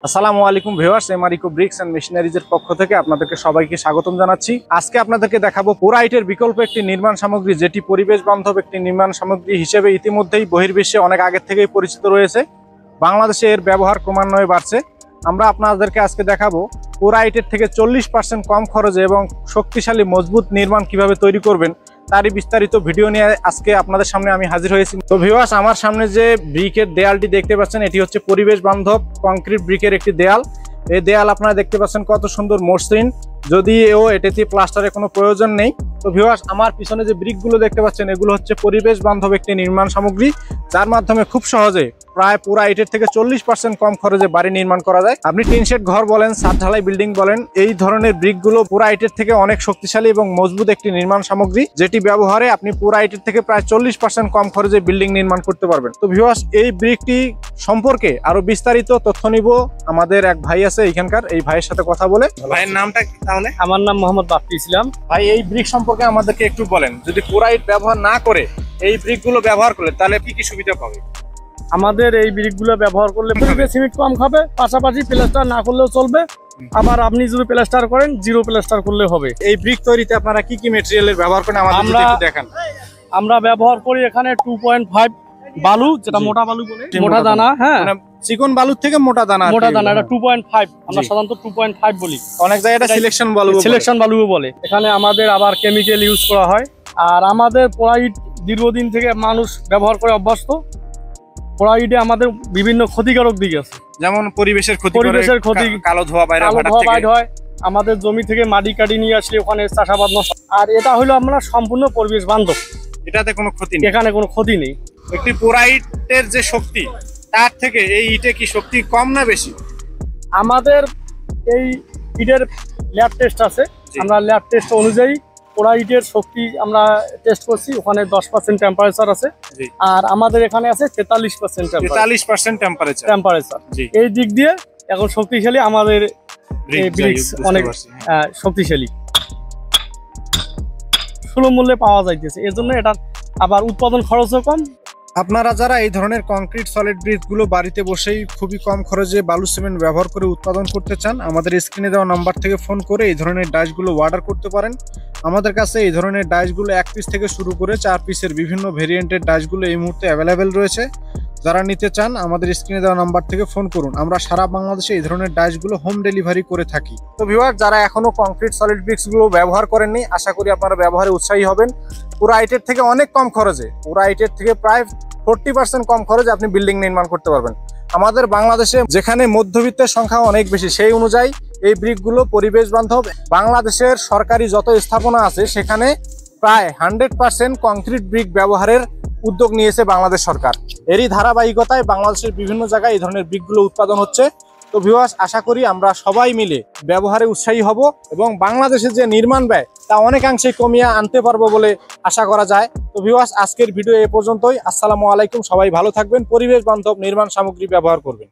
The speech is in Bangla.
আসসালামু আলাইকুম ভিউয়ার্স, এমআরইকো ব্রিক্স এন্ড মেশিনারিজের পক্ষ থেকে আপনাদেরকে সবাইকে স্বাগতম জানাচ্ছি। আজকে আপনাদেরকে দেখাবো পোরাইটের বিকল্প একটি নির্মাণ সামগ্রী, যেটি পরিবেশ বান্ধব একটি নির্মাণ সামগ্রী হিসেবে ইতিমধ্যেই বহির্বিশ্বে অনেক আগে থেকেই পরিচিত রয়েছে। বাংলাদেশে এর ব্যবহার ক্রমান্বয়ে বাড়ছে। আমরা আপনাদেরকে আজকে দেখাবো পোরাইটের থেকে 40% কম খরচে এবং শক্তিশালী মজবুত নির্মাণ কিভাবে তৈরি করবেন, তারই বিস্তারিত ভিডিও নিয়ে আজকে আপনাদের সামনে আমি হাজির হয়েছি। তো ভিউয়ার্স, আমার সামনে যে ব্রিকের দেয়ালটি দেখতে পাচ্ছেন, এটি হচ্ছে পরিবেশ বান্ধব কংক্রিট ব্রিকের একটি দেয়াল। এই দেয়াল আপনারা দেখতে পাচ্ছেন কত সুন্দর মসৃণ, যদিও এটাতে প্লাস্টারের কোনো প্রয়োজন নেই। তো ভিউয়ার্স, আমার পিছনে যে ব্রিকগুলো দেখতে পাচ্ছেন, এগুলো হচ্ছে পরিবেশ বান্ধব একটি নির্মাণ সামগ্রী, যার মাধ্যমে খুব সহজে প্রায় পুরা ইটের থেকে 40% কম খরচে বাড়ি নির্মাণ করা যায়। আপনি টিন শেড ঘর বলেন, ছাদ ঢালাই বিল্ডিং বলেন, এই ধরনের ব্রিকগুলো পুরা ইটের থেকে অনেক শক্তিশালী এবং মজবুত একটি নির্মাণ সামগ্রী, যেটি ব্যবহারে আপনি পুরা ইটের থেকে প্রায় 40% কম খরচে বিল্ডিং নির্মাণ করতে পারবেন। তো ভিউয়ার্স, এই ব্রিকটি সম্পর্কে আরো বিস্তারিত তথ্য নিব। আমাদের এক ভাই আছে এখানকার, এই ভাইয়ের সাথে কথা বলে। ভাইয়ের নামটা কি তাহলে? আমার নাম মোহাম্মদ বাপ্পি ইসলাম। ভাই, এই ব্রিক সম্পর্কে আমাদেরকে একটু বলেন। যদি পুরা ইট ব্যবহার না করে এই ব্রিকগুলো ব্যবহার করলে তাহলে কি কি সুবিধা পাবে? আমাদের এই ব্রিকগুলো ব্যবহার করলে সিমেন্ট কম খাবে, পাশাপাশি প্লাস্টার না করলেও চলবে। আবার আপনি যদি প্লাস্টার করেন, জিরো প্লাস্টার করলে হবে। এই ব্রিক তৈরিতে আপনারা কি কি ম্যাটেরিয়ালের ব্যবহার করেন আমাদের একটু দেখান। আমরা ব্যবহার করি এখানে 2.5 বালু, যেটা মোটা বালু বলে, মোটা দানা। হ্যাঁ, চিকন বালুর থেকে মোটা দানা, এটা 2.5 আমরা সাধারণত 2.5 বলি। অনেক জায়গায় এটা সিলেকশন বালু বলে। এখানে আমাদের আবার কেমিক্যাল ইউজ করা হয়। আর আমাদের পোড়াইট দীর্ঘদিন থেকে মানুষ ব্যবহার করে অভ্যস্ত। পোড়াইটে আমাদের বিভিন্ন ক্ষতিকারক দিক আছে, যেমন পরিবেশের ক্ষতি, কালো ধোঁয়া বাইরে হয়। আমাদের জমি থেকে মাটি কাটি নিয়ে আসলে ওখানে চাষাবাদ নষ্ট। আর এটা হলো আমরা সম্পূর্ণ পরিবেশ বান্ধব, এটাতে কোনো ক্ষতি নেই, এখানে কোনো ক্ষতি নেই। একটি পোড়াইটের যে শক্তি, তার থেকে এই ইটে কি শক্তি কম না বেশি? আমাদের এই ইটের ল্যাব টেস্ট আছে, আমরা ল্যাব টেস্ট অনুযায়ী পোড়াইটের শক্তি আমরা টেস্ট করছি। ওখানে 10% টেম্পারেচার আছে, আর আমাদের এখানে আছে 43% টেম্পারেচার। এই দিক দিয়ে এখন শক্তিশালী আমাদের ব্রিক্স, অনেক শক্তিশালী, সুলভ মূল্যে পাওয়া যাইতেছে। এর জন্য এটা আবার উৎপাদন খরচও কম। আপনারা যারা এই ধরনের কংক্রিট সলিড ব্রিকগুলো বাড়িতে বসেই খুবই কম খরচে বালু সিমেন্ট ব্যবহার করে উৎপাদন করতে চান, আমাদের স্ক্রিনে দেওয়া নাম্বার থেকে ফোন করে এই ধরনের ডাইসগুলো অর্ডার করতে পারেন। আমাদের কাছে এই ধরনের ডাইসগুলো 1 পিস থেকে শুরু করে 4 পিসের বিভিন্ন ভেরিয়েন্টের ডাইসগুলো এই মুহূর্তে অ্যাভেলেবেল রয়েছে। যারা নিতে চান আমাদের স্ক্রিনে দেওয়া নাম্বার থেকে ফোন করুন। আমরা সারা বাংলাদেশে এই ধরনের ডাইসগুলো হোম ডেলিভারি করে থাকি। তো ভিউয়ার, যারা এখনো কংক্রিট সলিড ব্রিক্সগুলো ব্যবহার করেননি, আশা করি আপনারা ব্যবহারে উৎসাহী হবেন। পুরা ইটের থেকে অনেক কম খরচে, পুরা ইটের থেকে প্রায় 40% কম খরচে আপনি বিল্ডিং নির্মাণ করতে পারবেন। আমাদের বাংলাদেশে যেখানে মধ্যবিত্তের সংখ্যা অনেক বেশি, সেই অনুযায়ী এই ব্রিকগুলো পরিবেশ বান্ধব। বাংলাদেশের সরকারি যত স্থাপনা আছে সেখানে প্রায় 100% কংক্রিট ব্রিক ব্যবহারের উদ্যোগ নিয়েছে বাংলাদেশ সরকার। এরই ধারাবাহিকতায় বাংলাদেশের বিভিন্ন জায়গায় এই ধরনের ব্রিকগুলো উৎপাদন হচ্ছে। তো ভিউয়ার্স, আশা করি আমরা সবাই মিলে ব্যবহারে উৎসাহী হব এবং বাংলাদেশের যে নির্মাণ ব্যয় তা অনেকাংশে কমিয়ে আনতে পারবো বলে আশা করা যায়। তো ভিউয়ার্স, আজকের ভিডিও এ পর্যন্তই। আসসালামু আলাইকুম, সবাই ভালো থাকবেন, পরিবেশ বান্ধব নির্মাণ সামগ্রী ব্যবহার করবেন।